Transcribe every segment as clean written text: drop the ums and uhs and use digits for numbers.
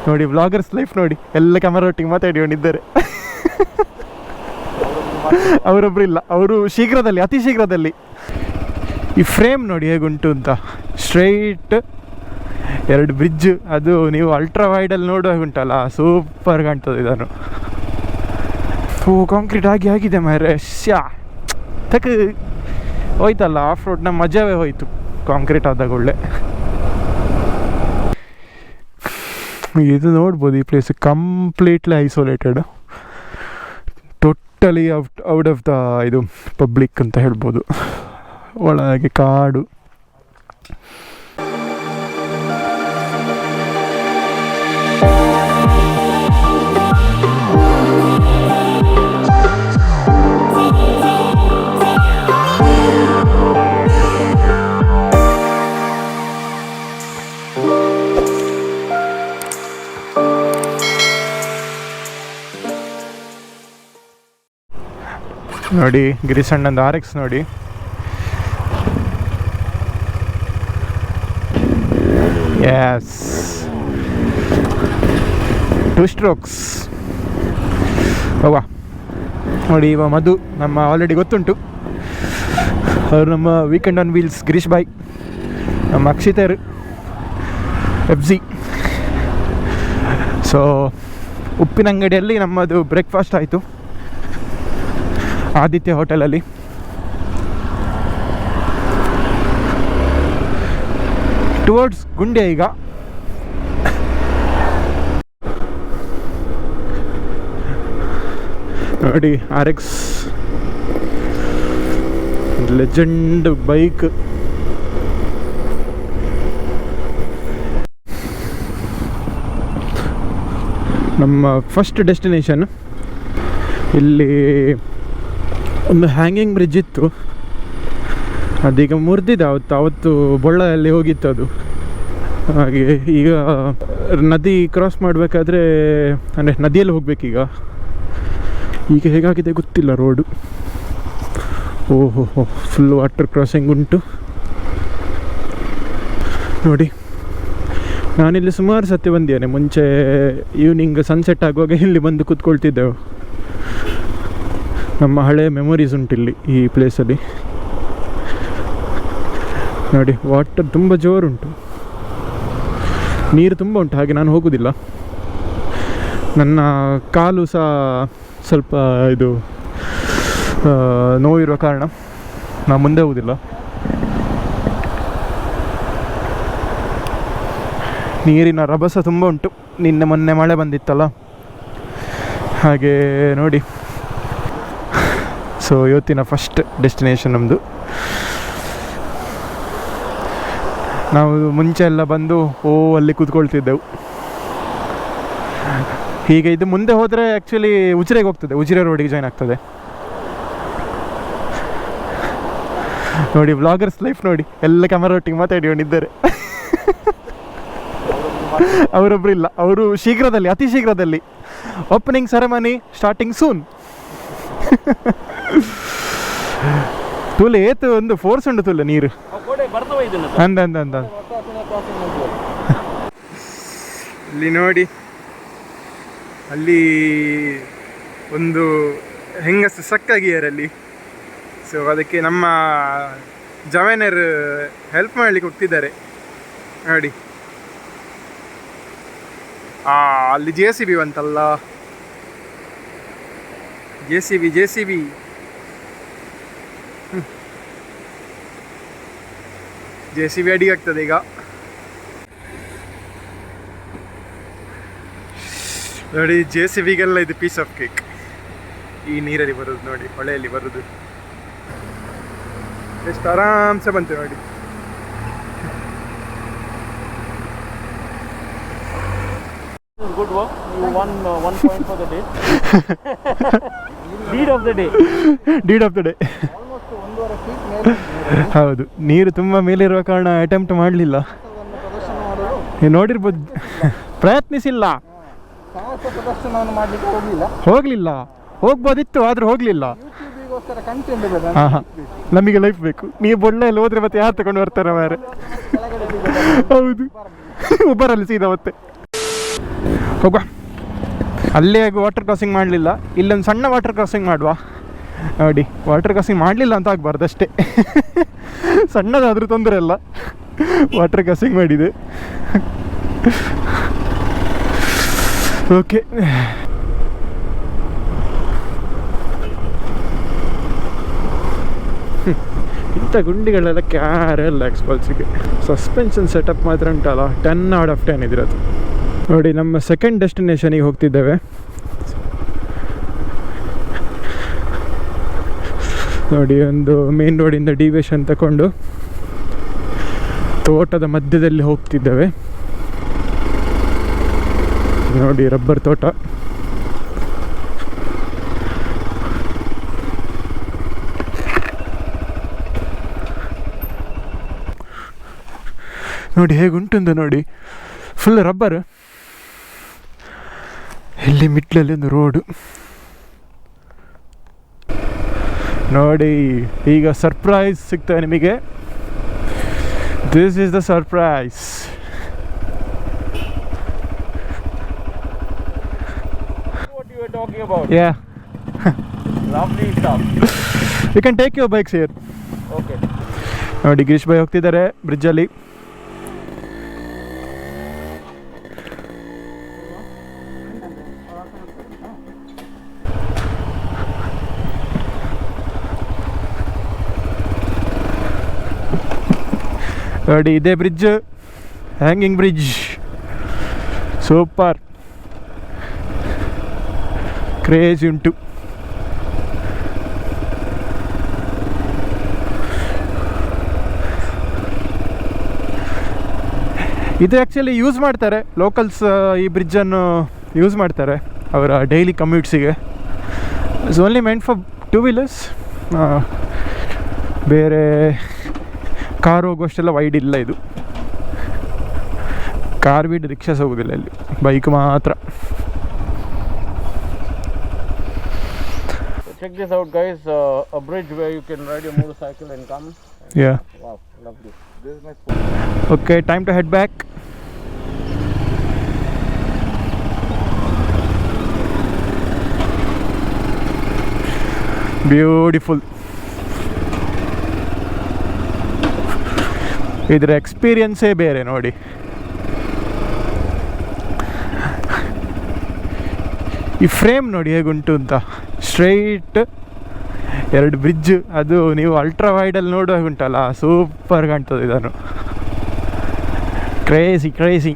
ನೋಡಿ vloggers life ನೋಡಿ, ಎಲ್ಲ ಕ್ಯಾಮರಾ ಒಟ್ಟಿಗೆ ಮಾತಾಡಿಕೊಂಡಿದ್ದಾರೆ. ಅವರೊಬ್ರು ಇಲ್ಲ, ಅವರು ಶೀಘ್ರದಲ್ಲಿ, ಅತಿ ಶೀಘ್ರದಲ್ಲಿ. ಈ ಫ್ರೇಮ್ ನೋಡಿ ಹೇಗುಂಟು ಅಂತ, ಸ್ಟ್ರೈಟ್ 2 ಬ್ರಿಡ್ಜ್. ಅದು ನೀವು ಅಲ್ಟ್ರಾ ವೈಡಲ್ಲಿ ನೋಡುವಾಗ ಉಂಟಲ್ಲ, ಸೂಪರ್ ಕಾಣ್ತದೆ ಇದನ್ನು. ಕಾಂಕ್ರೀಟ್ ಆಗಿದೆ ಮಾರೆ. ತಕ್ಕ ಹೋಯ್ತಲ್ಲ ಆಫ್ ರೋಡ್ನ ಮಜವೇ ಹೋಯ್ತು ಕಾಂಕ್ರೀಟ್ ಆದಾಗ. ಒಳ್ಳೆ ಇದು ನೋಡ್ಬೋದು, ಈ place completely isolated, totally out of the ಇದು ಪಬ್ಲಿಕ್ ಅಂತ ಹೇಳ್ಬೋದು. ಒಳಗೆ ಕಾಡು. ನೋಡಿ ಗಿರೀಶ್ ಅಣ್ಣಂದು RX ನೋಡಿ. Yes, 2 strokes. ಅವ್ವಾ ನೋಡಿ, ಇವ ಮಧು ನಮ್ಮ ಆಲ್ರೆಡಿ ಗೊತ್ತುಂಟು, ಅವರು ನಮ್ಮ weekend on wheels Girish bhai, ನಮ್ಮ ಅಕ್ಷಿತರು FZ. ಸೊ ಉಪ್ಪಿನಂಗಡಿಯಲ್ಲಿ ನಮ್ಮದು ಬ್ರೇಕ್ಫಾಸ್ಟ್ ಆಯಿತು ಆದಿತ್ಯ ಹೋಟೆಲಲ್ಲಿ. ಟುವರ್ಡ್ಸ್ ಗುಂಡೆ ಈಗ. ನೋಡಿ RX ಲೆಜೆಂಡ್ ಬೈಕ್. ನಮ್ಮ ಫಸ್ಟ್ ಡೆಸ್ಟಿನೇಷನ್ ಇಲ್ಲಿ ಒಂದು ಹ್ಯಾಂಗಿಂಗ್ ಬ್ರಿಡ್ಜ್ ಇತ್ತು, ಅದೀಗ ಮುರಿದಿದೆ. ಅವತ್ತು ಬೊಳ್ಳದಲ್ಲಿ ಹೋಗಿತ್ತು ಅದು. ಹಾಗೆ ಈಗ ನದಿ ಕ್ರಾಸ್ ಮಾಡಬೇಕಾದ್ರೆ, ಅಂದರೆ ನದಿಯಲ್ಲಿ ಹೋಗ್ಬೇಕೀಗ. ಈಗ ಹೇಗಾಗಿದೆ ಗೊತ್ತಿಲ್ಲ ರೋಡು. ಓಹೋ, ಫುಲ್ ವಾಟರ್ ಕ್ರಾಸಿಂಗ್ ಉಂಟು ನೋಡಿ. ನಾನಿಲ್ಲಿ ಸುಮಾರು ಸತಿ ಬಂದಿದ್ದೇನೆ ಮುಂಚೆ. ಈವ್ನಿಂಗ್ ಸನ್ಸೆಟ್ ಆಗುವಾಗ ಇಲ್ಲಿ ಬಂದು ಕೂತ್ಕೊಳ್ತಿದ್ದೆವು. ನಮ್ಮ ಹಳೆಯ ಮೆಮೊರೀಸ್ ಉಂಟಿಲ್ಲಿ ಈ ಪ್ಲೇಸಲ್ಲಿ. ನೋಡಿ ವಾಟರ್ ತುಂಬ ಜೋರುಂಟು, ನೀರು ತುಂಬ ಉಂಟು. ಹಾಗೆ ನಾನು ಹೋಗೋದಿಲ್ಲ, ನನ್ನ ಕಾಲು ಸಹ ಸ್ವಲ್ಪ ಇದು ನೋವಿರುವ ಕಾರಣ ನಾನು ಮುಂದೆ ಹೋಗೋದಿಲ್ಲ. ನೀರಿನ ರಭಸ ತುಂಬ ಉಂಟು. ನಿನ್ನೆ ಮೊನ್ನೆ ಮಳೆ ಬಂದಿತ್ತಲ್ಲ, ಹಾಗೆ ನೋಡಿ. ಸೊ ಇವತ್ತಿನ ಫಸ್ಟ್ ಡೆಸ್ಟಿನೇಷನ್ ನಮ್ಮದು. ನಾವು ಮುಂಚೆ ಎಲ್ಲ ಬಂದು ಅಲ್ಲಿ ಕೂತ್ಕೊಳ್ತಿದ್ದೆವು. ಹೀಗೆ ಇದು ಮುಂದೆ ಹೋದರೆ ಆ್ಯಕ್ಚುಲಿ ಉಜಿರೆಗೆ ಹೋಗ್ತದೆ, ಉಜಿರೆ ರೋಡಿಗೆ ಜಾಯ್ನ್ ಆಗ್ತದೆ. ನೋಡಿ ವ್ಲಾಗರ್ಸ್ ಲೈಫ್ ನೋಡಿ, ಎಲ್ಲ ಕ್ಯಾಮರಾ ಒಟ್ಟಿಗೆ ಮಾತಾಡಿಕೊಂಡಿದ್ದಾರೆ. ಅವರೊಬ್ರು ಇಲ್ಲ, ಅವರು ಶೀಘ್ರದಲ್ಲಿ, ಅತಿ ಶೀಘ್ರದಲ್ಲಿ. Opening ceremony starting soon. ತುಲೆ ಏತು ಒಂದು ಫೋರ್ಸ್ ಉಂಟು ತುಲೆ ನೀರು ಅಂದ ಅಂದ ಅಂದ. ಇಲ್ಲಿ ನೋಡಿ, ಅಲ್ಲಿ ಒಂದು ಹೆಂಗಸು ಸಕ್ಕಾಗಿಯಾರಲ್ಲಿ. ಸೊ ಅದಕ್ಕೆ ನಮ್ಮ ಜವಾನರು ಹೆಲ್ಪ್ ಮಾಡಲಿಕ್ಕೆ ಹೋಗ್ತಿದ್ದಾರೆ ನೋಡಿ. ಅಲ್ಲಿ JCB ಬಂತಲ್ಲ, JCB ಅಡಿಗೆ ಆಗ್ತದೆ ಈಗ. ನೋಡಿ JCBಗೆಲ್ಲ ಇದು ಪೀಸ್ ಆಫ್ ಕೇಕ್. ಈ ನೀರಲ್ಲಿ ಬರೋದು ನೋಡಿ, ಹೊಳೆಯಲ್ಲಿ ಬರೋದು ಎಷ್ಟು ಆರಾಮ್ಸೆ ಬಂತು ನೋಡಿ. Good work. You won 1 point for the day. Deed of the day. Almost 1.5 feet ಮೇಲೆ. ಹೌದು, ನೀರು ತುಂಬ ಮೇಲಿರುವ ಕಾರಣ ಅಟೆಂಪ್ಟ್ ಮಾಡಲಿಲ್ಲ. ನೀವು ನೋಡಿರ್ಬೋದು, ಪ್ರಯತ್ನಿಸಿಲ್ಲ. ಪ್ರದರ್ಶನವನ್ನು ಮಾಡಲಿಕ್ಕೆ ಹೋಗಲಿಲ್ಲ. ಹೋಗ್ಬೋದಿತ್ತು, ಆದ್ರೂ ಹೋಗ್ಲಿಲ್ಲ. ನಮಗೆ ಲೈಫ್ ಬೇಕು. ನೀವು ಬೊಳ್ಳೆಯಲ್ಲಿ ಹೋದ್ರೆ ಮತ್ತೆ ಯಾರು ತಗೊಂಡು ಬರ್ತಾರೆ ಮಾರೆ. ಹೌದು, ಉಬ್ಬರಲ್ಲಿ ಸೀದಾ ಮತ್ತೆ. ಹೋಗುವ. ಅಲ್ಲೇ ವಾಟರ್ ಕ್ರಾಸಿಂಗ್ ಮಾಡಲಿಲ್ಲ, ಇಲ್ಲೊಂದು ಸಣ್ಣ ವಾಟರ್ ಕ್ರಾಸಿಂಗ್ ಮಾಡುವ. ನೋಡಿ, ವಾಟರ್ ಕ್ರಾಸಿಂಗ್ ಮಾಡಲಿಲ್ಲ ಅಂತ ಆಗಬಾರ್ದು ಅಷ್ಟೇ. ಸಣ್ಣದಾದರೂ ತೊಂದರೆ ಇಲ್ಲ, ವಾಟರ್ ಕ್ರಾಸಿಂಗ್ ಮಾಡಿದೆ. ಓಕೆ, ಇಂಥ ಗುಂಡಿಗಳೆಲ್ಲ ಕ್ಯಾರೇ ಇಲ್ಲ ಎಕ್ಸ್ಪಲ್ಸಿಗೆ. ಸಸ್ಪೆನ್ಷನ್ ಸೆಟಪ್ ಮಾತ್ರ ಉಂಟಲ್ಲ, 10/10 ಇದಿರೋದು. ನೋಡಿ, ನಮ್ಮ ಸೆಕೆಂಡ್ ಡೆಸ್ಟಿನೇಷನಿಗೆ ಹೋಗ್ತಿದ್ದೇವೆ. ನೋಡಿ, ಒಂದು ಮೇನ್ ರೋಡಿಂದ ಡಿವಿಯೇಷನ್ ತಗೊಂಡು ತೋಟದ ಮಧ್ಯದಲ್ಲಿ ಹೋಗ್ತಿದ್ದೇವೆ. ನೋಡಿ, ರಬ್ಬರ್ ತೋಟ. ನೋಡಿ ಹೇಗುಂಟುಂದು ನೋಡಿ, ಫುಲ್ ರಬ್ಬರ್. ಇಲ್ಲಿ ಮಿಡ್ಲಲ್ಲಿ ಒಂದು ರೋಡು. ನೋಡಿ, ಈಗ ಸರ್ಪ್ರೈಸ್ ಸಿಗ್ತದೆ ನಿಮಗೆ. This is the surprise. What you were talking about? Yeah. Lovely stuff. You can take your bikes here. Okay. ನೋಡಿ, ಗಿರೀಶ್ ಭಾಯ್ ಹೋಗ್ತಿದ್ದಾರೆ ಬ್ರಿಡ್ಜಲ್ಲಿ. ನೋಡಿ, ಇದೇ bridge, hanging bridge. Super, craze ಉಂಟು. ಇದು ಆ್ಯಕ್ಚುಲಿ ಯೂಸ್ ಮಾಡ್ತಾರೆ ಲೋಕಲ್ಸ್, ಈ ಬ್ರಿಡ್ಜನ್ನು ಯೂಸ್ ಮಾಡ್ತಾರೆ ಅವರ ಡೈಲಿ ಕಮ್ಯೂಟ್ಸಿಗೆ. It's only meant for 2 wheelers. ಬೇರೆ ಕಾರ್ ಹೋಗುವಷ್ಟೆಲ್ಲ ವೈಡ್ ಇಲ್ಲ ಇದು. ಕಾರ್ ಬಿಟ್ಟು ರಿಕ್ಷಾಸ್ ಹೋಗೋದಿಲ್ಲ ಇಲ್ಲಿ, ಬೈಕ್ ಮಾತ್ರ. Check this out, guys. A bridge where you can ride your motorcycle and come. Yeah. Wow, lovely. This is my spot. Okay, time to head back. Beautiful. ಇದರ ಎಕ್ಸ್ಪೀರಿಯನ್ಸೇ ಬೇರೆ ನೋಡಿ. ಈ ಫ್ರೇಮ್ ನೋಡಿ ಹೇಗುಂಟು ಅಂತ, ಸ್ಟ್ರೈಟ್ 2 ಬ್ರಿಡ್ಜ್. ಅದು ನೀವು ultra ವೈಡಲ್ಲಿ ನೋಡುವಾಗ ಉಂಟಲ್ಲ, ಸೂಪರ್ ಕಾಣ್ತದೆ ಇದನ್ನು. ಕ್ರೇಜಿ.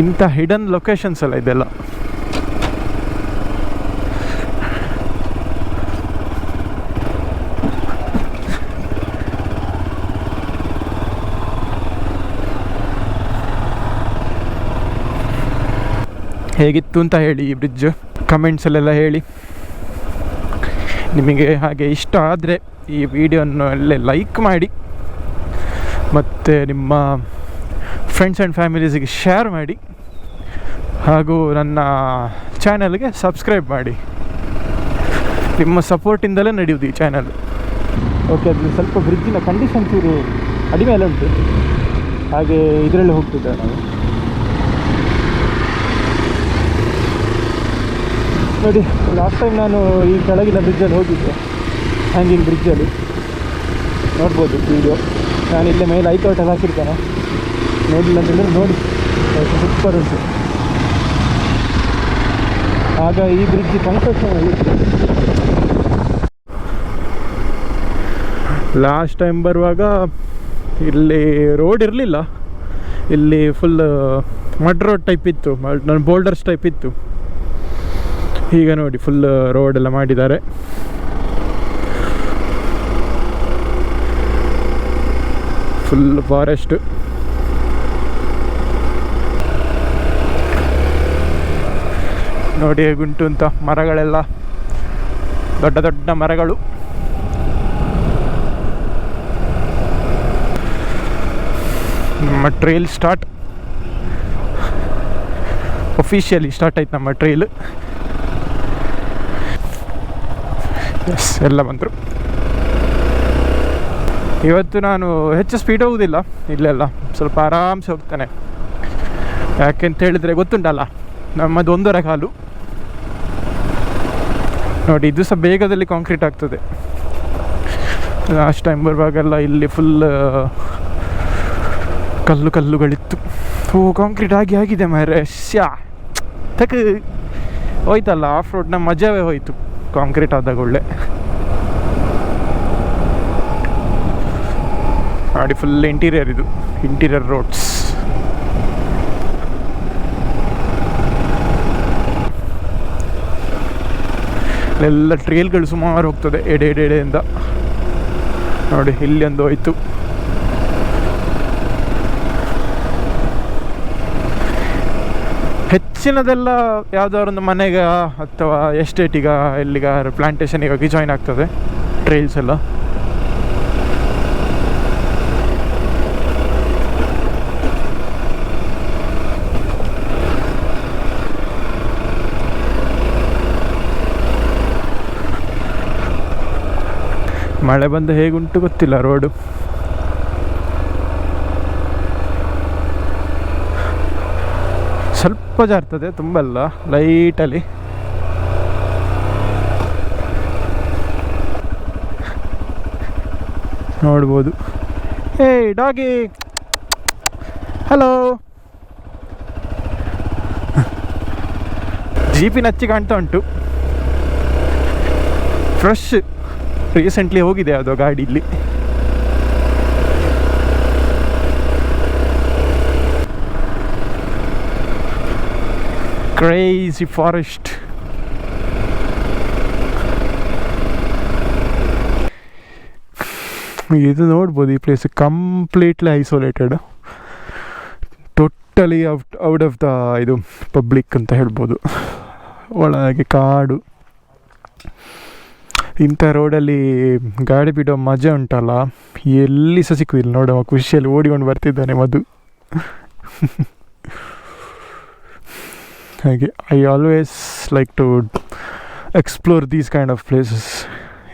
ಇಂಥ ಹಿಡನ್ ಲೊಕೇಶನ್ಸ್ ಅಲ್ಲ ಇದೆಲ್ಲ. ಹೇಗಿತ್ತು ಅಂತ ಹೇಳಿ ಈ ಬ್ರಿಡ್ಜ್, ಕಮೆಂಟ್ಸಲ್ಲೆಲ್ಲ ಹೇಳಿ. ನಿಮಗೆ ಹಾಗೆ ಇಷ್ಟ ಆದರೆ ಈ ವಿಡಿಯೋನ ಅಲ್ಲೇ ಲೈಕ್ ಮಾಡಿ, ಮತ್ತು ನಿಮ್ಮ ಫ್ರೆಂಡ್ಸ್ ಆ್ಯಂಡ್ ಫ್ಯಾಮಿಲೀಸಿಗೆ ಶೇರ್ ಮಾಡಿ, ಹಾಗೂ ನನ್ನ ಚಾನಲ್ಗೆ ಸಬ್ಸ್ಕ್ರೈಬ್ ಮಾಡಿ. ನಿಮ್ಮ ಸಪೋರ್ಟಿಂದಲೇ ನಡೆಯುವುದು ಈ ಚಾನಲ್. ಓಕೆ, ಅದು ಸ್ವಲ್ಪ ಬ್ರಿಡ್ಜಿನ ಕಂಡೀಷನ್ಸ್ ಇರು ಅಡಿ ಮೇಲೆ ಉಂಟು, ಹಾಗೆ ಇದರಲ್ಲಿ ಹೋಗ್ತಿದ್ದೇವೆ ನಾವು. ನೋಡಿ, ಲಾಸ್ಟ್ ಟೈಮ್ ನಾನು ಈ ಕೆಳಗಿನ ಬ್ರಿಡ್ಜಲ್ಲಿ ಹೋಗಿದ್ದೆ, ಹ್ಯಾಂಗಿಂಗ್ ಬ್ರಿಡ್ಜಲ್ಲಿ ನೋಡ್ಬೋದು ವೀಡಿಯೋ. ನಾನು ಇಲ್ಲೇ ಮೇಲೆ ಐತೋಟ ಹಾಕಿರ್ತಾನೆ, ನೋಡಿಲ್ಲ ಅಂತಂದರೆ ನೋಡಿ, ಸೂಪರ್ ಉಂಟು. ಆಗ ಈ ಬ್ರಿಡ್ಜ್ ಕನ್ಸ್ಟ್ರಕ್ಷನ್ ಆಗಿತ್ತು. ಲಾಸ್ಟ್ ಟೈಮ್ ಬರುವಾಗ ಇಲ್ಲಿ ರೋಡ್ ಇರಲಿಲ್ಲ, ಇಲ್ಲಿ ಫುಲ್ ಮಡ್ ರೋಡ್ ಟೈಪ್ ಇತ್ತು, ಬೋಲ್ಡರ್ಸ್ ಟೈಪ್ ಇತ್ತು. ಈಗ ನೋಡಿ, ಫುಲ್ ರೋಡ್ ಎಲ್ಲ ಮಾಡಿದ್ದಾರೆ. Full forest. ನೋಡಿ ಹೇಗುಂಟು ಅಂತ, ಮರಗಳೆಲ್ಲ ದೊಡ್ಡ ದೊಡ್ಡ ಮರಗಳು. ನಮ್ಮ ಟ್ರೈಲ್ ಸ್ಟಾರ್ಟ್, ಅಫಿಷಿಯಲಿ ಸ್ಟಾರ್ಟ್ ಆಯ್ತು ನಮ್ಮ ಟ್ರೈಲ್. ಎಸ್, ಎಲ್ಲ ಬಂದರು. ಇವತ್ತು ನಾನು ಹೆಚ್ಚು ಸ್ಪೀಡ್ ಹೋಗೋದಿಲ್ಲ, ಇಲ್ಲೆಲ್ಲ ಸ್ವಲ್ಪ ಆರಾಮ್ಸೆ ಹೋಗ್ತಾನೆ. ಯಾಕೆಂತ ಹೇಳಿದರೆ ಗೊತ್ತುಂಟಲ್ಲ, ನಮ್ಮದು 1.5 ಕಾಲು ನೋಡಿ. ಇದು ಸಹ ಬೇಗದಲ್ಲಿ ಕಾಂಕ್ರೀಟ್ ಆಗ್ತದೆ. ಲಾಸ್ಟ್ ಟೈಮ್ ಬರುವಾಗೆಲ್ಲ ಇಲ್ಲಿ ಫುಲ್ ಕಲ್ಲುಗಳಿತ್ತು. ಕಾಂಕ್ರೀಟ್ ಆಗಿದೆ ಮಾರೆ. ತಕ್ಕ ಹೋಯ್ತಲ್ಲ, ಆಫ್ ರೋಡ್ನ ಮಜವೇ ಹೋಯ್ತು ಕಾಂಕ್ರೀಟ್ ಆದಾಗ. ಒಳ್ಳೆ ನೋಡಿ, ಫುಲ್ ಇಂಟೀರಿಯರ್, ಇದು ಇಂಟೀರಿಯರ್ ರೋಡ್ಸ್. ಎಲ್ಲ ಟ್ರೇಲ್ಗಳು ಸುಮಾರು ಹೋಗ್ತದೆ ಎಡೆಯಿಂದ ನೋಡಿ. ಇಲ್ಲಿ ಒಂದು ಹೋಯ್ತು. ಹೆಚ್ಚಿನದೆಲ್ಲ ಯಾವುದಾದ್ರು ಒಂದು ಮನೆಗೆ ಅಥವಾ ಎಸ್ಟೇಟಿಗ ಎಲ್ಲಿಗ ಪ್ಲಾಂಟೇಷನಿಗಾಗಿ ಜಾಯ್ನ್ ಆಗ್ತದೆ ಟ್ರೈಲ್ಸ್ ಎಲ್ಲ. ಮಳೆ ಬಂದು ಹೇಗುಂಟು ಗೊತ್ತಿಲ್ಲ ರೋಡು. ಸ್ವಲ್ಪ ಜಾರ್ತದೆ, ತುಂಬ ಅಲ್ಲ, ಲೈಟಲ್ಲಿ. ನೋಡ್ಬೋದು. ಏಯ್ ಡಾಗಿ, ಹಲೋ. ಜೀಪಿನ ಹಚ್ಚಿ ಕಾಣ್ತಾ ಉಂಟು. ಫ್ರೆಶ್ ರೀಸೆಂಟ್ಲಿ ಹೋಗಿದೆ ಅದು ಗಾಡಿ ಇಲ್ಲಿ. Crazy forest. ಇದು ನೋಡ್ಬೋದು, ಈ place completely isolated, totally out of the ಇದು ಪಬ್ಲಿಕ್ ಅಂತ ಹೇಳ್ಬೋದು. ಒಳಗೆ ಕಾಡು. ಇಂಥ ರೋಡಲ್ಲಿ ಗಾಡಿ ಬಿಡೋ ಮಜಾ ಉಂಟಲ್ಲ, ಎಲ್ಲಿ ಸಹ ಸಿಕ್ಕುದಿಲ್ಲ. ನೋಡುವ ಖುಷಿಯಲ್ಲಿ ಓಡಿಕೊಂಡು ಬರ್ತಿದ್ದಾನೆ ಮಧು. ಹಾಗೆ I always like to explore these kind of places.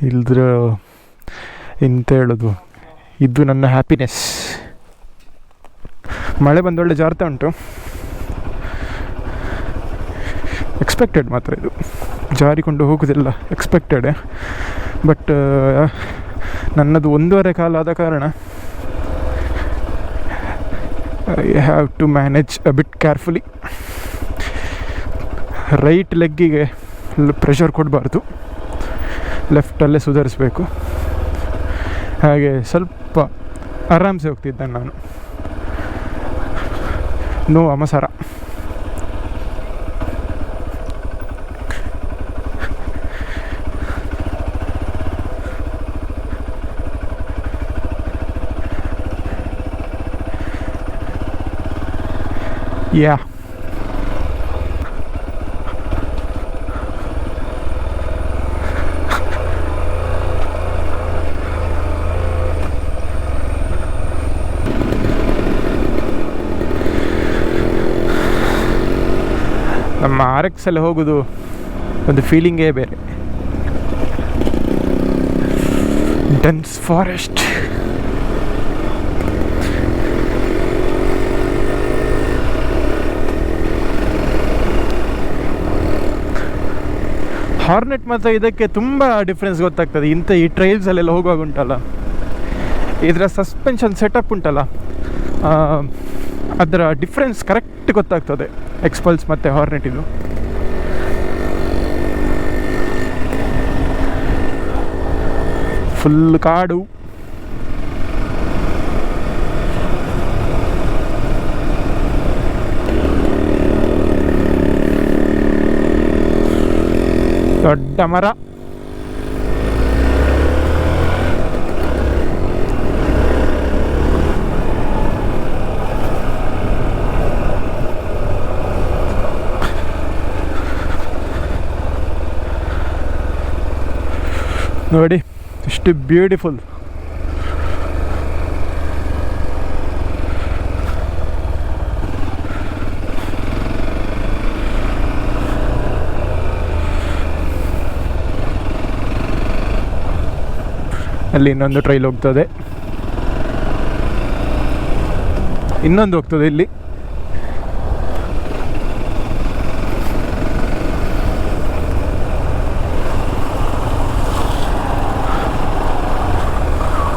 ಇಲ್ದ್ರ ಎಂತ ಹೇಳೋದು, ಇದು ನನ್ನ ಹ್ಯಾಪಿನೆಸ್. ಮಳೆ ಬಂದೊಳ್ಳೆ ಜಾರ್ತಾ ಉಂಟು. ಎಕ್ಸ್ಪೆಕ್ಟೆಡ್ ಮಾತ್ರ, ಇದು ಜಾರಿಕೊಂಡು ಹೋಗೋದಿಲ್ಲ ಎಕ್ಸ್ಪೆಕ್ಟೆಡ್. ಬಟ್ ನನ್ನದು 1.5 ಕಾಲು ಆದ ಕಾರಣ I have to manage a bit carefully. Right ಲೆಗ್ಗಿಗೆ ಪ್ರೆಷರ್ ಕೊಡಬಾರ್ದು, ಲೆಫ್ಟಲ್ಲೇ ಸುಧಾರಿಸಬೇಕು. ಹಾಗೆ ಸ್ವಲ್ಪ ಆರಾಮ್ಸೆ ಹೋಗ್ತಿದ್ದಾನೆ ನಾನು. ನೋ ಅಮಸಾರ. ಯಾ ನಮ್ಮ RX ಅಲ್ಲಿ ಹೋಗೋದು ಒಂದು ಫೀಲಿಂಗೇ ಬೇರೆ. Dense forest. ಹಾರ್ನೆಟ್ ಮತ್ತು ಇದಕ್ಕೆ ತುಂಬ ಡಿಫ್ರೆನ್ಸ್ ಗೊತ್ತಾಗ್ತದೆ. ಈ ಟ್ರೈಲ್ಸಲ್ಲೆಲ್ಲ ಹೋಗುವಾಗ ಉಂಟಲ್ಲ, ಇದರ ಸಸ್ಪೆನ್ಷನ್ ಸೆಟಪ್ ಉಂಟಲ್ಲ, ಅದರ ಡಿಫ್ರೆನ್ಸ್ ಕರೆಕ್ಟ್ ಗೊತ್ತಾಗ್ತದೆ ಎಕ್ಸ್ಪಲ್ಸ್ ಮತ್ತು ಹಾರ್ನೆಟ್. ಇದು ಫುಲ್ ಕಾಡು. ದೊಡ್ಡ ಮರ. ನೋಡಿ ಎಷ್ಟು ಬ್ಯೂಟಿಫುಲ್. ಅಲ್ಲಿ ಇನ್ನೊಂದು ಟ್ರೈಲ್ ಹೋಗ್ತದೆ. ಇನ್ನೊಂದು ಹೋಗ್ತದೆ ಇಲ್ಲಿ.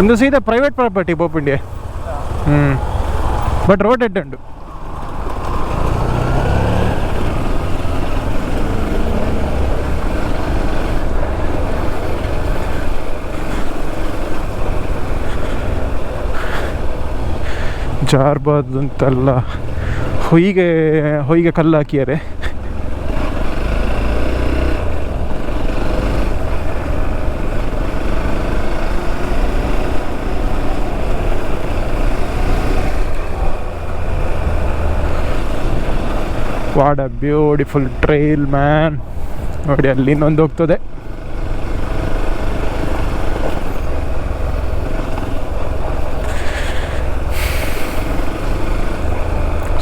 ಒಂದು ಸೀದಾ ಪ್ರೈವೇಟ್ ಪ್ರಾಪರ್ಟಿ ಬೋಪುಂಡಿ. ಬಟ್ ರೋಡ್ ಹೆಡ್ ಉಂಟು. ಜಾರ್ಬಾರ್ದು ಅಂತಲ್ಲ, ಹೊಯ್ಗೆ ಕಲ್ಲು ಹಾಕಿಯಾರೆ. What a beautiful trail man. ನೋಡಿ ಅಲ್ಲಿ ಇನ್ನೊಂದು ಹೋಗ್ತದೆ.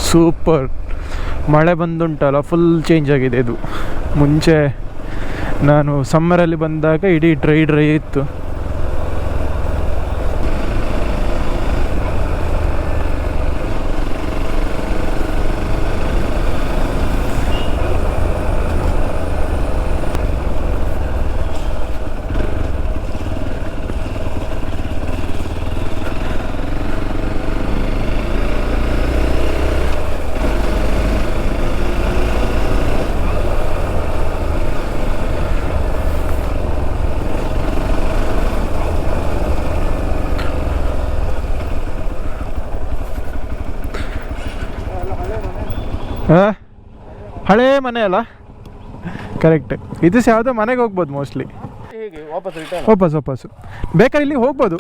ಸೂಪರ್. ಮಳೆ ಬಂದುಂಟಲ್ಲ, ಫುಲ್ ಚೇಂಜ್ ಆಗಿದೆ ಇದು. ಮುಂಚೆ ನಾನು ಸಮ್ಮರಲ್ಲಿ ಬಂದಾಗ ಇಡೀ ಡ್ರೈ ಇತ್ತು. ಹಳೇ ಮನೆ ಅಲ್ಲ, ಕರೆಕ್ಟ್. ಇದು ಸಹ ಯಾವುದೋ ಮನೆಗೆ ಹೋಗ್ಬೋದು ಮೋಸ್ಟ್ಲಿ. ಹೇಗೆ ವಾಪಸ್ ರಿಟರ್ನ್? ವಾಪಸ್ಸು ಬೇಕಾದ್ರೆ ಇಲ್ಲಿ ಹೋಗ್ಬೋದು.